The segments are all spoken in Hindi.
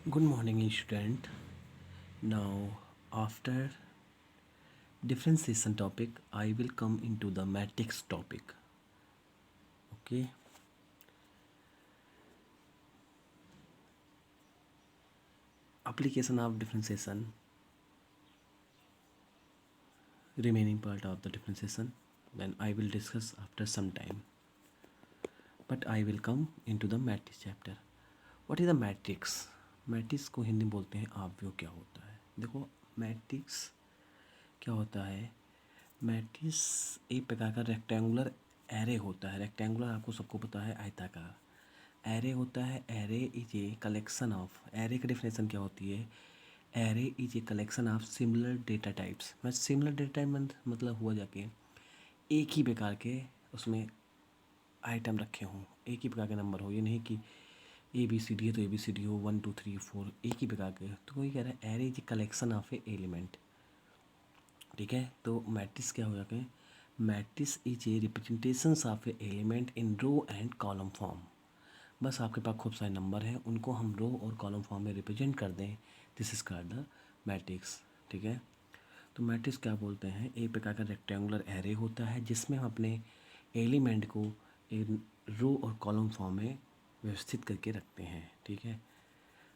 Good morning, student. Now, after differentiation topic, I will come into the matrix topic. Okay. Application of differentiation, remaining part of the differentiation, then I will discuss after some time. But I will come into the matrix chapter. What is the matrix? Matrix को हिंदी में बोलते हैं आव्यूह। क्या होता है? देखो, मैट्रिक्स क्या होता है? मैट्रिक्स एक प्रकार का रेक्टेंगुलर एरे होता है। रेक्टेंगुलर आपको सबको पता है, आयताकार एरे होता है। Array is a collection of, array की डेफिनेशन क्या होती है? Array is a collection of similar data types. मैं सिमिलर डेटा टाइप मतलब हुआ जाके एक ही प्रकार के उसमें आइटम रखे हों, एक ही प्रकार के नंबर हो। ये नहीं कि ए बी सी डी है तो ए बी सी डी हो 1 2 3 4 एक ही प्रकार के। तो कोई कह रहा है array is a collection of a element. ठीक है, तो मैट्रिक्स क्या हो जाते हैं? Matrix is a representations of a element in row and column form. बस आपके पास खूब सारे नंबर हैं, उनको हम रो और कॉलम फॉर्म में रिप्रेजेंट कर दें, this is called the matrix. ठीक है, तो मैट्रिक्स क्या बोलते हैं? एक प्रकार का रेक्टेंगुलर एरे होता है जिसमें हम अपने एलिमेंट को एक रो और कॉलम फॉर्म में व्यवस्थित करके रखते हैं। ठीक है,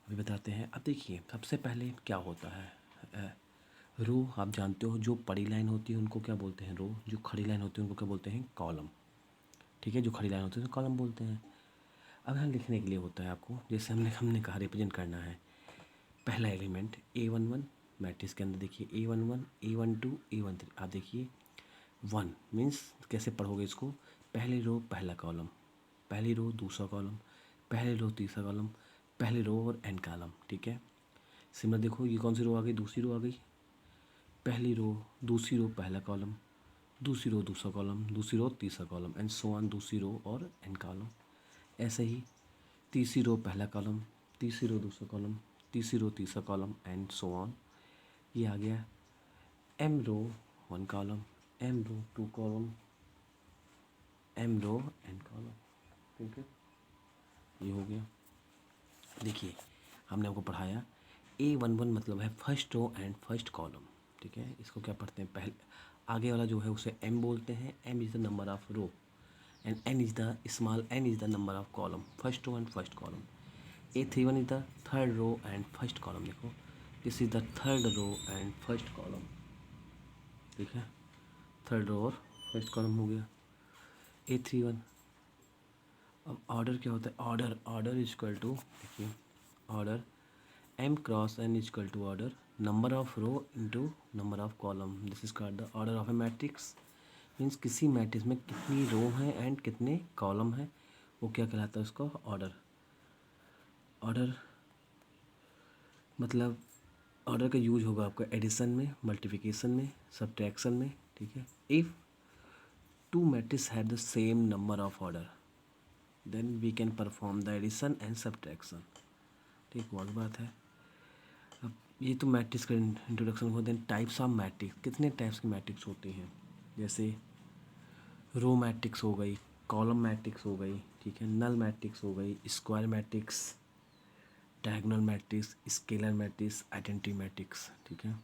अभी बताते हैं। अब देखिए, सबसे पहले क्या होता है? रो आप जानते हो, जो बड़ी लाइन होती है उनको क्या बोलते हैं? रो। जो खड़ी लाइन होती है उनको क्या बोलते हैं? कॉलम। ठीक है, जो खड़ी लाइन होती है तो कॉलम बोलते हैं। अब यहाँ लिखने के लिए होता है आपको, जैसे हमने कहा रिप्रेजेंट करना है। पहला एलिमेंट A11 मैट्रिक्स के अंदर देखिए A11 A12 A13। आप देखिए 1 मीन्स कैसे पढ़ोगे इसको? पहली रो पहला कॉलम, पहली रो दूसरा कॉलम, पहली रो तीसरा कॉलम, पहली रो और एंड कॉलम। ठीक है, सिमिलर देखो, ये कौन सी रो आ गई? दूसरी रो आ गई। पहली रो दूसरी रो पहला कॉलम, दूसरी रो दूसरा कॉलम, दूसरी रो तीसरा कॉलम एंड सो ऑन, दूसरी रो और एंड कॉलम। ऐसे ही तीसरी रो पहला कॉलम, तीसरी रो दूसरा कॉलम, तीसरी रो तीसरा कॉलम एंड सो ऑन। ये आ गया m row 1 column, m row 2 column, m row and column. ठीक है, ये हो गया। देखिए, हमने आपको पढ़ाया A11 मतलब है first row and first column. ठीक है, इसको क्या पढ़ते हैं? पहले आगे वाला जो है उसे m बोलते हैं। m is the number of row and n is the small n is the number of column, first row and first column. A31 is the third row and first column. देखो, this is the third row and first column. ठीक है, थर्ड रो और फर्स्ट कॉलम हो गया A31। अब ऑर्डर क्या होता है? Order, order is equal to, देखिए order m cross n is equal to order number of row into number of column. This is called the order of a matrix. Means किसी मैट्रिक्स में कितनी रो हैं एंड कितने कॉलम हैं, वो क्या कहलाता है? उसका ऑर्डर। ऑर्डर मतलब ऑर्डर का यूज होगा आपका एडिशन में, मल्टीप्लिकेशन में, सब्ट्रैक्शन में। ठीक है, if two matrix have the same number of order then we can perform the addition and subtraction. ठीक, बहुत बात है। अब ये तो मैट्रिक्स का इंट्रोडक्शन हुआ। देन टाइप्स ऑफ मैट्रिक्स, कितने टाइप्स की मैट्रिक्स होती हैं? जैसे रो मैट्रिक्स हो गई, कॉलम मैट्रिक्स हो गई, ठीक है, नल मैट्रिक्स हो गई, square matrix, diagonal matrix, scalar matrix, identity matrix. ठीक है,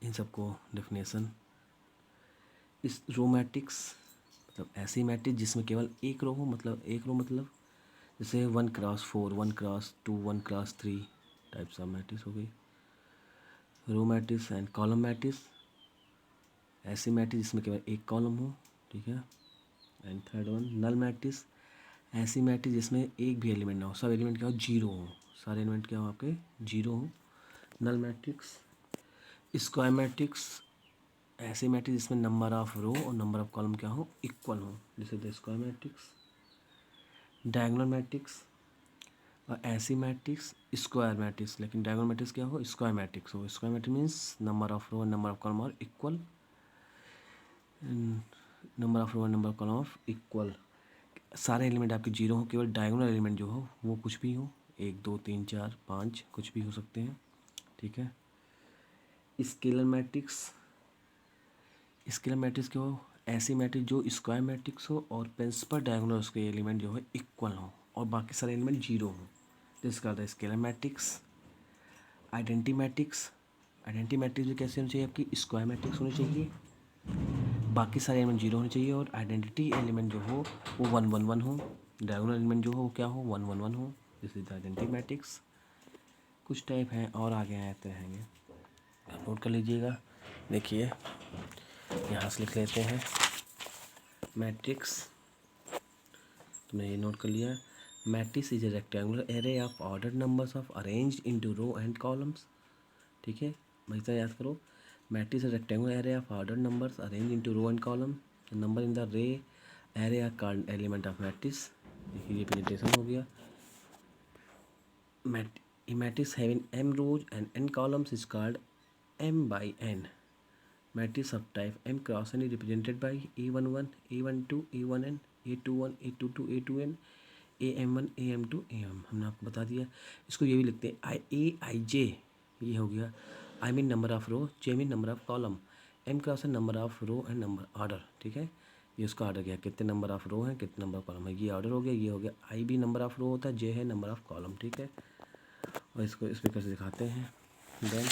इन सबको डेफिनेशन। इस रो मैट्रिक्स मतलब ऐसी मैट्रिक्स जिसमें केवल एक रो हो, मतलब एक रो मतलब जैसे 1x4, 1x2, 1x3 types of matrix हो गई row matrix. And column matrix ऐसी मैट्रिक्स जिसमें केवल एक कॉलम हो। ठीक है, and third one null matrix, ऐसी मैट्रिक्स जिसमें एक भी एलिमेंट ना हो, सब एलिमेंट क्या हो? जीरो हो, सारे एलिमेंट क्या हो आपके? जीरो हो, नल मैट्रिक्स। स्क्वायर मैट्रिक्स, ऐसी मैट्रिक्स जिसमें नंबर ऑफ रो और नंबर ऑफ कॉलम क्या हो? इक्वल हो, जैसे the square matrix. Diagonal matrix और ऐसी मैट्रिक्स स्क्वायर मैट्रिक्स, लेकिन डायगोनल मैट्रिक्स क्या हो? स्क्वायर मैट्रिक्स हो। Square matrix means number of row और नंबर ऑफ कॉलम और इक्वल, नंबर ऑफ रो और number of column of equal. सारे एलिमेंट आपके जीरो हो, केवल डायगोनल एलिमेंट जो हो वो कुछ भी हो, 1 2 3 4 5 कुछ भी हो सकते हैं। ठीक है, स्केलर मैट्रिक्स, स्केलर मैट्रिक्स क्या हो? ऐसी मैट्रिक्स जो स्क्वायर मैट्रिक्स हो और प्रिंसिपल डायगोनल उसके एलिमेंट जो है इक्वल हो और बाकी सारे एलिमेंट जीरो हो। This called the scalar matrix. Identity matrix, identity matrix भी कैसे होनी चाहिए आपकी, स्क्वायर मैट्रिक्स होनी चाहिए, बाकी सारे एलिमेंट जीरो होने चाहिए और आइडेंटिटी एलिमेंट जो हो वो 1 1 1 हो, डायगोनल एलिमेंट जो हो क्या हो 1 1 1 हो। This is the identity matrix. कुछ टाइप हैं और आगे आते रहेंगे, नोट कर लीजिएगा। देखिए यहाँ से लिख लेते हैं मैट्रिक्स, तुमने ये नोट कर लिया। Matrix is a rectangular array of order numbers of arranged into row and columns. ठीक है, वैसा याद करो। Matrix is rectangular array of order numbers arrange into row and column. Number in the ray array are called element of matrix. देखिए ये प्रेजेंटेशन हो गया। A matrix having m rows and n columns is called m by n. Matrix of type m cross n is represented by a11, a12, a1n, a21, a22, a2n, am1, am2, am। हमने आपको बता दिया। इसको ये भी लिखते हैं i ये हो गया। I mean number of row, j mean number of column, m cross है number of row and number order. ठीक है, ये उसका ऑर्डर क्या, कितने नंबर ऑफ रो हैं कितने नंबर ऑफ कॉलम है, ये ऑर्डर हो गया। ये हो गया आई भी नंबर ऑफ रो होता है, जे है नंबर ऑफ कॉलम। ठीक है, और इसको इस प्रकार से दिखाते हैं। देन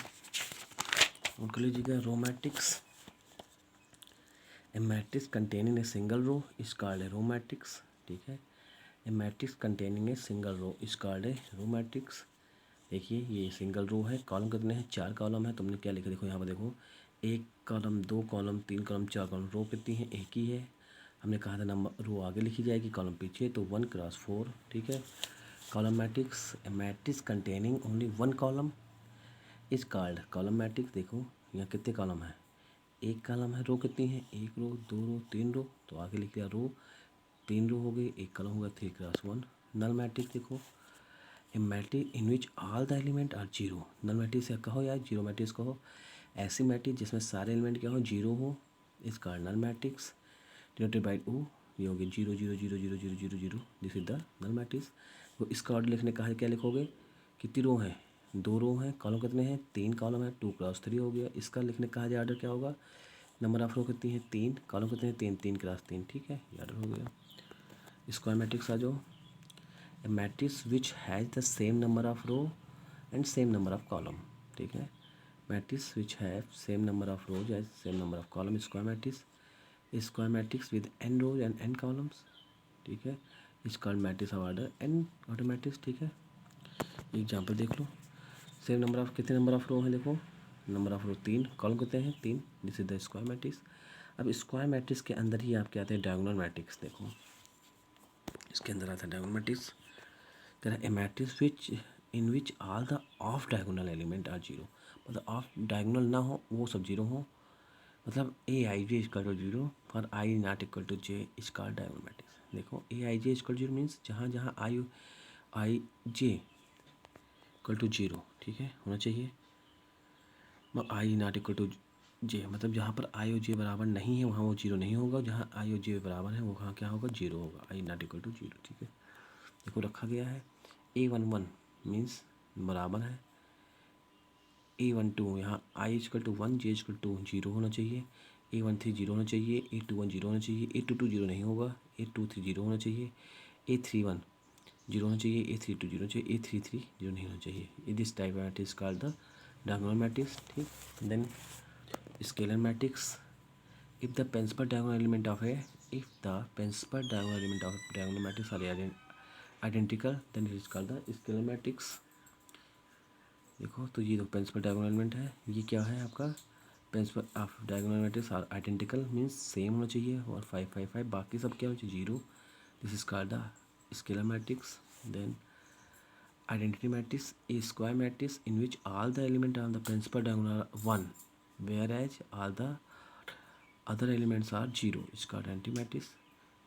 नोट कर लीजिएगा row matrix. A matrix containing a single row is called a row matrix. ठीक है, a matrix containing a single row is called a row matrix. देखिए ये सिंगल रो है, कॉलम कितने हैं 4 कॉलम है। तुमने क्या लिखा देखो यहाँ पर, देखो 1 कॉलम 2 कॉलम 3 कॉलम 4 कॉलम, रो कितनी है एक ही है। हमने कहा था नंबर रो आगे लिखी जाएगी कॉलम पीछे, तो 1 क्रॉस 4। ठीक है, column matrix, a matrix containing only 1 column is called column matrix. देखो यहाँ कितने कॉलम है, एक कॉलम है। रो कितनी है, 1 रो 2 रो 3 रो, तो आगे लिख दिया रो, 3 रो हो गई, एक कॉलम होगा 3 क्रॉस 1। नल मैट्रिक्स देखो, a matrix in which all the element are zero. Null matrix कहो या जीरो मैट्रिक्स कहो, ऐसी मैट्रिक्स जिसमें सारे एलिमेंट क्या हो जीरो हो, is called null matrix. Denoted by O, ये हो गया 0 0 0 0 0 0 0, this is the null matrix. तो इसका ऑर्डर लिखने का है क्या लिखोगे, कितनी रो है 2 रो हैं, कॉलम कितने हैं 3 कॉलम है, 2 क्रॉस 3 हो गया। इसका लिखने का है ऑर्डर क्या होगा, नंबर ऑफ रो कितनी है 3, कॉलम कितने हैं 3, 3 क्रॉस 3। ठीक है, ये ऑर्डर हो गया। स्क्वायर मैट्रिक्स आ जाओ, a matrix which has the same number of row and same number of column. ठीक है, matrix which have same number of rows as same number of column, square matrix. Square matrix with n rows and n columns. ठीक है, is called matrix of order n order matrix. ठीक है, एग्जाम्पल देख लो। सेम नंबर ऑफ, कितने नंबर ऑफ रो है देखो, नंबर ऑफ रो 3, कॉलम कितने हैं 3, this is the square matrix. अब स्क्वायर मैट्रिक्स के अंदर ही आपके आते हैं डायगोनल मैट्रिक्स। देखो इसके अंदर आता है diagonal matrix. there are a matrix which in which all the off diagonal element are zero। मतलब ऑफ डायगोनल ना हो वो सब जीरो हो, मतलब a i j equal to zero for i not equal to j is called diagonal matrix. देखो a i j equal zero means जहाँ जहाँ i j equal to zero, ठीक है होना चाहिए। I not equal to j मतलब जहाँ पर आई और जे बराबर नहीं है वहाँ वो जीरो नहीं होगा, जहाँ आई और जे बराबर है वहाँ क्या होगा जीरो होगा, आई नॉट इक्वल टू जीरो। ठीक है, देखो रखा गया है A11 मीन्स बराबर है A12, यहाँ i equal to 1 j equal to 0 होना चाहिए, A13 0 होना चाहिए, A21 0 होना चाहिए, A22 0 नहीं होगा, A23 0 होना चाहिए, A31 0 होना चाहिए, A32 0 होना चाहिए, A33 0 नहीं होना चाहिए। ये this type matrix called the diagonal matrix. ठीक, then scalar matrix. If the principal diagonal element of a if the principal diagonal element of diagonal matrix are identical then it is called the scalar matrix। देखो तो ये तो प्रिंसिपल डायगोनल एलिमेंट है, ये क्या है आपका principal of diagonal matrix are identical means same होना चाहिए और 5 5 5 बाकी सब क्या होना चाहिए zero, this is called the scalar matrix. Then identity matrix, a square matrix in which all the element of the principal diagonal 1 whereas all the other elements are zero, is called identity matrix.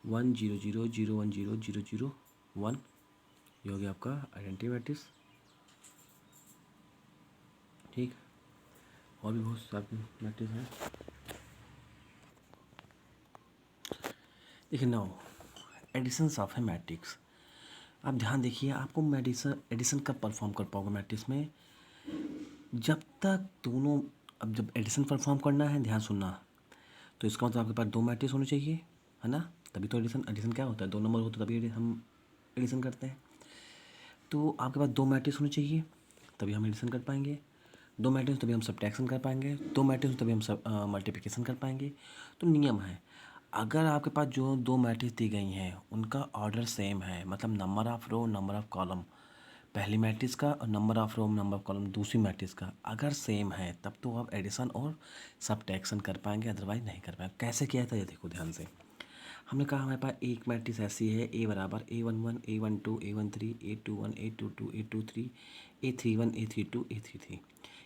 1 0 0 0 1 0 0 0 1, ये हो गया आपका आइडेंटिटी मैट्रिक्स। ठीक, और भी बहुत सारे मैट्रिक्स हैं। देखिए नाउ एडिशंस ऑफ है मैट्रिक्स। आप ध्यान देखिए, आपको एडिशन कब परफॉर्म कर पाओगे मैट्रिक्स में, जब तक दोनों, अब जब एडिशन परफॉर्म करना है ध्यान सुनना, तो इसका मतलब आपके पास 2 मैट्रिक्स होने चाहिए है ना, तभी तो एडिशन क्या होता है 2 नंबर होता है तभी हम एडिशन करते हैं। तो आपके पास 2 मैट्रिक्स होने चाहिए, तभी हम एडिशन कर पाएंगे। 2 मैट्रिक्स तभी हम सब्ट्रैक्शन कर पाएंगे। 2 मैट्रिक्स तभी हम मल्टीप्लिकेशन कर पाएंगे। तो नियम है, अगर आपके पास जो 2 मैट्रिक्स दी गई हैं उनका ऑर्डर सेम है, मतलब number of row number of column पहली मैट्रिक्स का और number of row number of column दूसरी मैट्रिक्स का अगर सेम है, तब तो आप एडिशन और सब्ट्रैक्शन कर पाएंगे, अदरवाइज नहीं कर पाएंगे। कैसे किया था ये देखो ध्यान से। हमने कहा हमारे पास एक मैट्रिक्स ऐसी है, ए बराबर A11 A12 A13 A21 A22 A23 A31 A32 A33।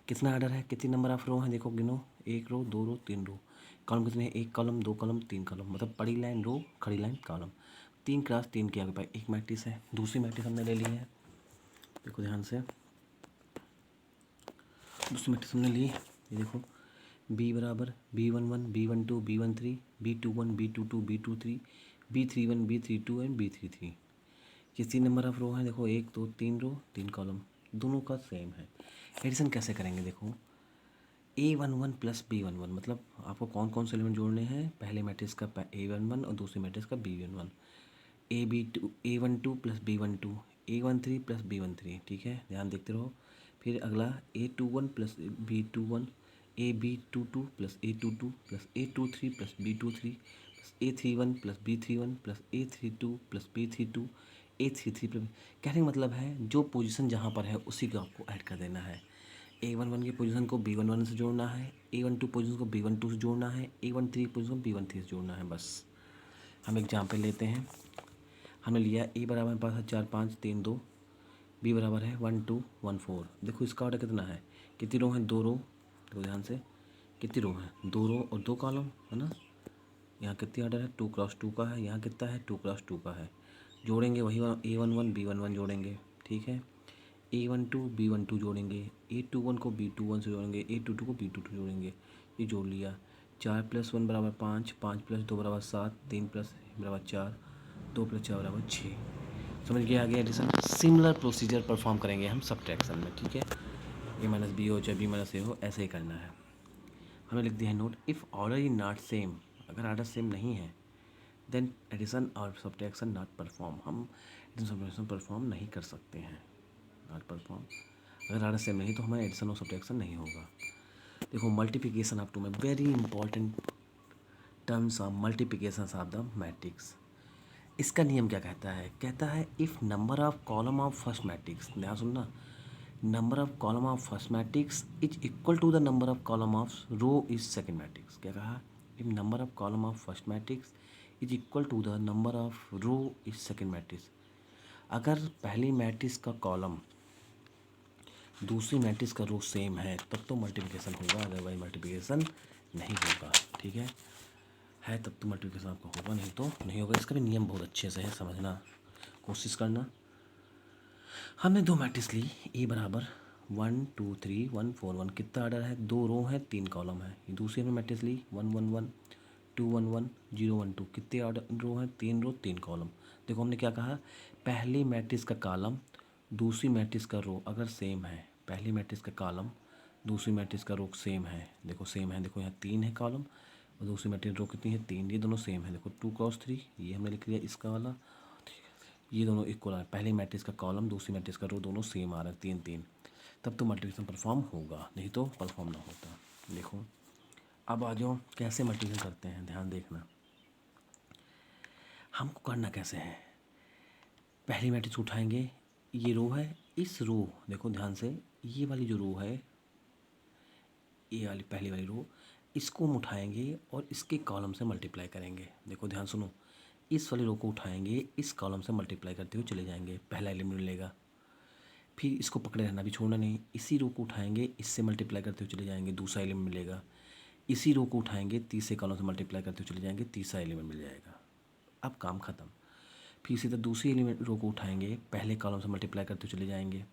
कितना ऑर्डर है, कितनी नंबर ऑफ रो है, देखो गिनो, 1 रो 2 रो 3 रो। कॉलम कितने हैं, 1 कॉलम 2 कॉलम 3 कॉलम, मतलब बड़ी लाइन रो खड़ी लाइन कॉलम। 3 क्रॉस 3 के आपके पास एक मैट्रिक्स है। दूसरी मैट्रिक्स हमने ले ली है, देखो ध्यान से। दूसरी मैट्रिक्स हमने ली, ये देखो, बी बराबर B11 B12 B13 B21 B22 B23 B31 B32 and B33। ये 3 नंबर ऑफ रो हैं, देखो 1 2 3 रो 3 कॉलम, दोनों का सेम है। एडिशन कैसे करेंगे, देखो A11 प्लस B11, मतलब आपको कौन कौन से एलिमेंट जोड़ने हैं, पहले मैट्रिक्स का A11 और दूसरी मैट्रिक्स का B11। A12 plus B12 A13 plus B13, ठीक है, ध्यान देखते रहो। फिर अगला A21 plus B21 AB22 plus A22 plus A23 plus B23 plus A31 plus B31 plus A32 plus B32 A33 plus. कहने का मतलब है जो पोजीशन जहाँ पर है उसी को आपको ऐड कर देना है। A11 की पोजीशन को B11 से जोड़ना है, A12 पोजीशन को B12 से जोड़ना है, A13 पोजीशन को B13 से जोड़ना है, बस। हम एग्जाम्पल लेते हैं। हमने लिया ए बराबर हमारे पास है 4 5 3 2, बी बराबर है 1 2 1 4। देखो इसका ऑर्डर कितना है, कितनी रो है, 2 रो, देखो ध्यान से, कितनी रो है, 2 रो और 2 कॉलम है ना। यहाँ कितनी ऑर्डर है, 2 क्रॉस 2 का है, यहाँ कितना है, 2 क्रॉस 2 का है। जोड़ेंगे वही A11 B11 जोड़ेंगे, ठीक है, A12 B12 जोड़ेंगे, A21 को B21 से जोड़ेंगे, A22 को B22 जोड़ेंगे, ये जोड़ लिया। 4 + 1 बराबर 5, 5 + 2 बराबर 7, 3 + बराबर 4, 2 + 4 बराबर 6। समझ गया, आगे एडिशन। सिमिलर प्रोसीजर परफॉर्म करेंगे हम सब्ट्रैक्शन में, ठीक है। A माइनस बी हो चाहे B माइनस ए हो, ऐसे ही करना है। हमें लिख दिया है note, if order is not same, अगर ऑर्डर सेम नहीं है, देन एडिशन और सब्ट्रैक्शन नॉट परफॉर्म, हम एडिशन सब्ट्रैक्शन परफॉर्म नहीं कर सकते हैं, नॉट परफॉर्म। अगर ऑर्डर सेम नहीं तो हमारा एडिशन और सब्ट्रैक्शन नहीं होगा। देखो मल्टीप्लिकेशन ऑफ टू में very important terms of multiplication of the matrix. इसका नियम क्या कहता है, कहता है if number of column of first matrix, ध्यान सुनना, number of column of first matrix is equal to the number of column of row is second matrix. क्या कहा, if number of column of first matrix is equal to the number of row is second matrix. अगर पहली मैट्रिक्स का कॉलम दूसरी मैट्रिक्स का रो सेम है तब तो मल्टीप्लिकेशन होगा, अदरवाइज मल्टीप्लिकेशन नहीं होगा, ठीक है तब तो मल्टीप्लिकेशन आपको होगा, नहीं तो नहीं होगा। इसका भी नियम बहुत अच्छे से है, समझना कोशिश करना। हमने 2 मैट्रिक्स ली, ए बराबर 1 2 3 1 4 1, कितना ऑर्डर है, 2 रो है 3 कॉलम है। दूसरी हमने मैट्रिक्स ली 1 1 1 2 1 1 0 1 2, कितने ऑर्डर रो है, 3 रो 3 कॉलम। देखो हमने क्या कहा, पहली मैट्रिक्स का कॉलम दूसरी मैट्रिक्स का रो अगर सेम है, पहली मैट्रिक्स का कॉलम दूसरी मैट्रिक्स का रो सेम है, देखो सेम है, देखो यहाँ 3 है कॉलम और दूसरी मैट्रिक्स रो कितनी है, 3, ये दोनों सेम है, देखो 2 क्रॉस 3, ये हमने लिख लिया इसका वाला, ये दोनों इक्वल है, पहली मैट्रिक्स का कॉलम दूसरी मैट्रिक्स का रो दोनों सेम आ रहा है, 3 3, तब तो मल्टीप्लिकेशन परफॉर्म होगा, नहीं तो परफॉर्म ना होता। देखो अब आ जाओ कैसे मल्टीप्लिकेशन करते हैं, ध्यान देखना। हमको करना कैसे है, पहली मैट्रिक्स उठाएंगे, ये रो है, इस रो, देखो ध्यान से, ये वाली जो रो है, ये वाली पहली वाली रो, इसको हम उठाएंगे और इसके कॉलम से मल्टीप्लाई करेंगे। देखो ध्यान सुनो, इस वाली रो को उठाएंगे, इस कॉलम से मल्टीप्लाई करते हुए चले जाएंगे, पहला एलिमेंट मिलेगा। फिर इसको पकड़े रहना, भी छोड़ना नहीं, इसी रो को उठाएंगे, इससे मल्टीप्लाई करते हुए चले जाएंगे, दूसरा एलिमेंट मिलेगा। इसी रो को उठाएंगे, तीसरे कॉलम से मल्टीप्लाई करते हुए चले जाएंगे, तीसरा एलिमेंट मिल जाएगा। अब काम ख़त्म। फिर इसी तरह दूसरी एलिमेंट रो को उठाएंगे, पहले कॉलम से मल्टीप्लाई करते हुए चले जाएंगे,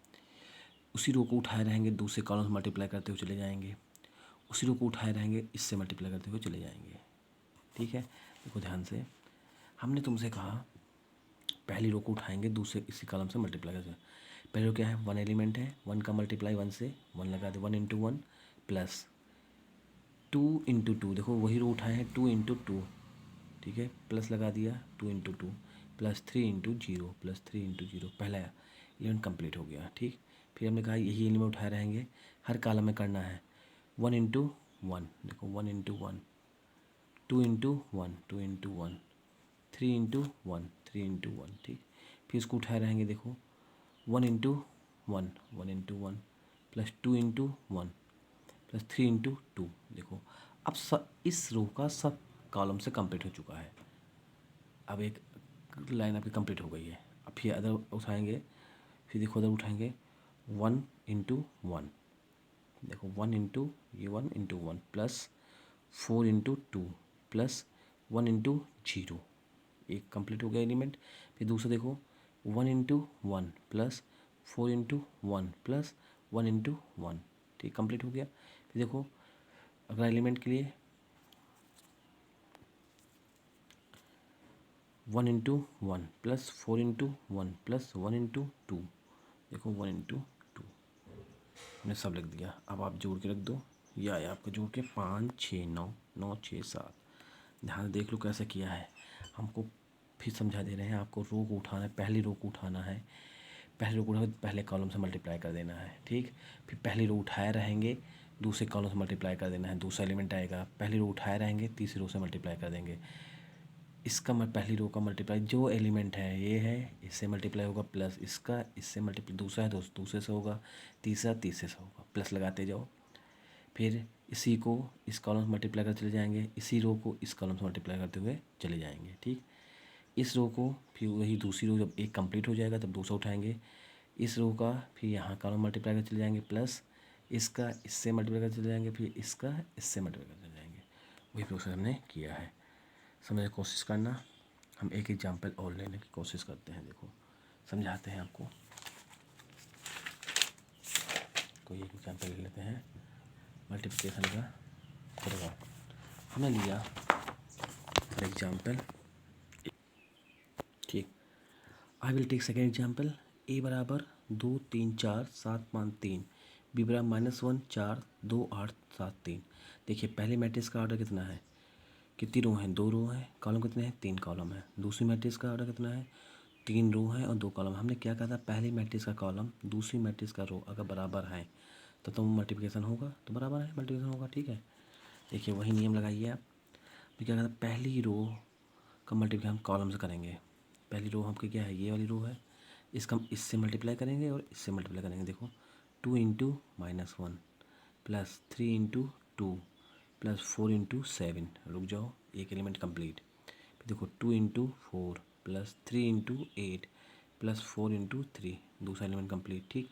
उसी रो को उठाए रहेंगे, दूसरे कॉलम से मल्टीप्लाई करते हुए चले जाएंगे, उसी रो को उठाए रहेंगे, इससे मल्टीप्लाई करते हुए चले जाएंगे, ठीक है। देखो ध्यान से, हमने तुमसे कहा पहली रो को उठाएंगे, दूसरे इसी कॉलम से मल्टीप्लाई करते, पहले रो क्या है, 1 एलिमेंट है, 1 का मल्टीप्लाई 1 से 1 लगा दे, 1 × 1 प्लस 2 × 2, देखो वही रो उठाए हैं, 2 × 2, ठीक है, प्लस लगा दिया 2 × 2 प्लस 3 × 0 प्लस 3 × 0, पहला एलिमेंट कंप्लीट हो गया। ठीक, फिर हमने कहा यही एलिमेंट उठाए रहेंगे, हर कॉलम में करना है 1 इंटू 1, देखो 1 into 1, 2 into 1, 2 into 1, 3 into 1, 3 into 1। ठीक, फिर इसको उठाए रहेंगे, देखो 1 into 1, 1 into 1 plus 2 into 1 plus 3 into 2। देखो अब इस रो का सब कॉलम से कंप्लीट हो चुका है। अब एक लाइन आपकी कंप्लीट हो गई है। अब फिर अदर उठाएंगे, फिर देखो अदर उठाएंगे 1 इंटू 1, देखो 1 इंटू ये 1 into 1 plus 4 into 2 plus 1 into 0, एक कंप्लीट हो गया एलिमेंट। फिर दूसरा देखो 1 into 1 plus 4 into 1 plus 1 into 1। ठीक, कंप्लीट हो गया। फिर देखो अगला एलिमेंट के लिए 1 into 1 plus 4 into 1 plus 1 into 2, देखो 1 इंटू 2 मैंने सब लिख दिया। अब आप जोड़ के रख दो, ये आया आपको जोड़ के 5 6 9 9 6 7। ध्यान देख लो कैसे किया है, हमको फिर समझा दे रहे हैं। आपको रो को उठाना है, पहली रो को उठाना है, पहली रो को उठा पहले कॉलम से मल्टीप्लाई कर देना है। ठीक, फिर पहली रो उठाए रहेंगे, दूसरे कॉलम से मल्टीप्लाई कर देना है, दूसरा एलिमेंट आएगा, पहली रो उठाए रहेंगे, तीसरी रो से मल्टीप्लाई कर देंगे। इसका पहली रो का मल्टीप्लाई जो एलिमेंट है ये है, इससे मल्टीप्लाई होगा, प्लस इसका इससे मल्टीप्लाई, दूसरा है तो दूसरे से होगा, तीसरा तीसरे से होगा, प्लस लगाते जाओ। फिर इसी को इस कॉलम से मल्टीप्लाई करते चले जाएंगे, इसी रो को इस कॉलम से मल्टीप्लाई करते हुए चले जाएंगे। ठीक, इस रो को फिर वही दूसरी रो, जब एक कंप्लीट हो जाएगा तब दूसरा उठाएंगे, इस रो का फिर यहाँ कॉलम मल्टीप्लाई करते चले जाएंगे, प्लस इसका इससे मल्टीप्लाई करते चले जाएंगे, फिर इसका इससे मल्टीप्लाई करते चले जाएंगे। वही प्रोसेस हमने किया है, समझने की कोशिश करना। हम एक एग्जाम्पल और लेने की कोशिश करते हैं, देखो समझाते हैं आपको। कोई एक एग्जाम्पल ले लेते हैं मल्टीप्लिकेशन का। देखो हमने लिया फॉर एग्जाम्पल, ठीक, I will take second example. A बराबर 2 3 4 7 5 3, बी बराबर -1 4 2 8 7 3। देखिए पहले मैट्रिक्स का ऑर्डर कितना है, कितनी रो हैं, 2 रो हैं, कॉलम कितने हैं, 3 कॉलम है। दूसरी मैट्रिक्स का ऑर्डर कितना है, 3 रो हैं और 2 कॉलम। हमने क्या कहा था, पहली मैट्रिक्स का कॉलम दूसरी मैट्रिक्स का रो अगर बराबर है तो मल्टीप्लिकेशन होगा, तो बराबर है मल्टीप्लिकेशन होगा। ठीक है, देखिए वही नियम लगाइए आप। तो क्या कहता है, पहली रो का मल्टीप्लाई हम कॉलम से करेंगे। पहली रो आपकी क्या है, ये वाली रो है, इसका हम इससे मल्टीप्लाई करेंगे और इससे मल्टीप्लाई करेंगे। देखो 2 into -1 plus 3 into 2 plus 4 into 7, रुक जाओ, एक एलिमेंट कंप्लीट। फिर देखो 2 into 4 plus 3 into 8 plus 4 into 3, दूसरा एलिमेंट कंप्लीट। ठीक,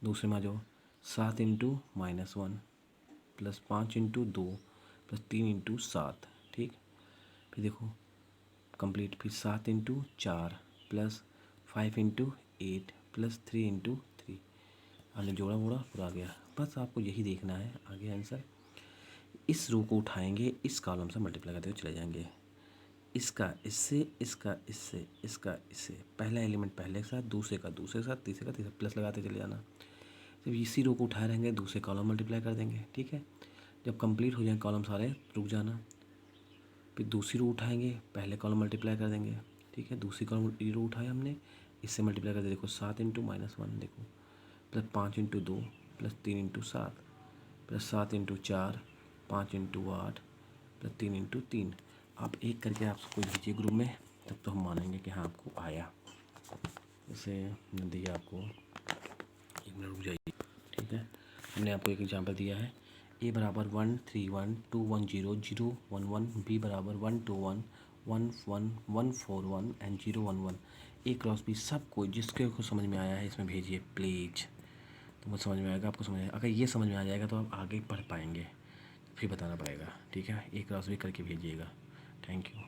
दूसरे में आ जाओ 7 into -1 plus 5 into 2 plus 3 into 7। ठीक, फिर देखो कंप्लीट, फिर 7 into 4 plus 5 into 8 plus 3 into 3। हमने जोड़ा वोड़ा पूरा आ गया। बस आपको यही देखना है, आगे आंसर। इस रो को उठाएंगे, इस कॉलम से मल्टीप्लाई करते हुए चले जाएंगे, इसका इससे, इसका इससे, इसका इससे, पहला एलिमेंट पहले के साथ, दूसरे का दूसरे के साथ, तीसरे का तीसरे, प्लस लगाते चले जाना। जब इसी रो को उठाए रहेंगे दूसरे कॉलम मल्टीप्लाई कर देंगे। ठीक है, जब कंप्लीट हो जाए कॉलम सारे रुक जाना, फिर दूसरी रो उठाएंगे, पहले कॉलम मल्टीप्लाई कर देंगे। ठीक है, दूसरी कॉलम रो उठाया हमने, इससे मल्टीप्लाई कर दे, देखो 7 इंटू -1, देखो plus 5 into 2 plus 3 into 7 plus 7 into 4 5 into 8 plus 3 into 3। आप एक करके आप सबको भेजिए ग्रुप में, तब तो हम मानेंगे कि हाँ आपको आया। जैसे मैंने दिया आपको, 1 मिनट रुक जाइए। ठीक है, हमने आपको एक एग्जांपल दिया है, ए बराबर 1 3 1 2 1 0 0 1 1, बी बराबर 1 2 1 1 1 1 4 1 एंड 0 1 1। ए क्रॉस बी, सब कोई जिसके को समझ में आया है इसमें भेजिए प्लीज़, तो मुझे समझ में आएगा, आपको समझ आएगा। अगर ये समझ में आ जाएगा तो आप आगे पढ़ पाएंगे, फिर बताना पड़ेगा। ठीक है, ए क्रॉस बी करके भेजिएगा। Thank you.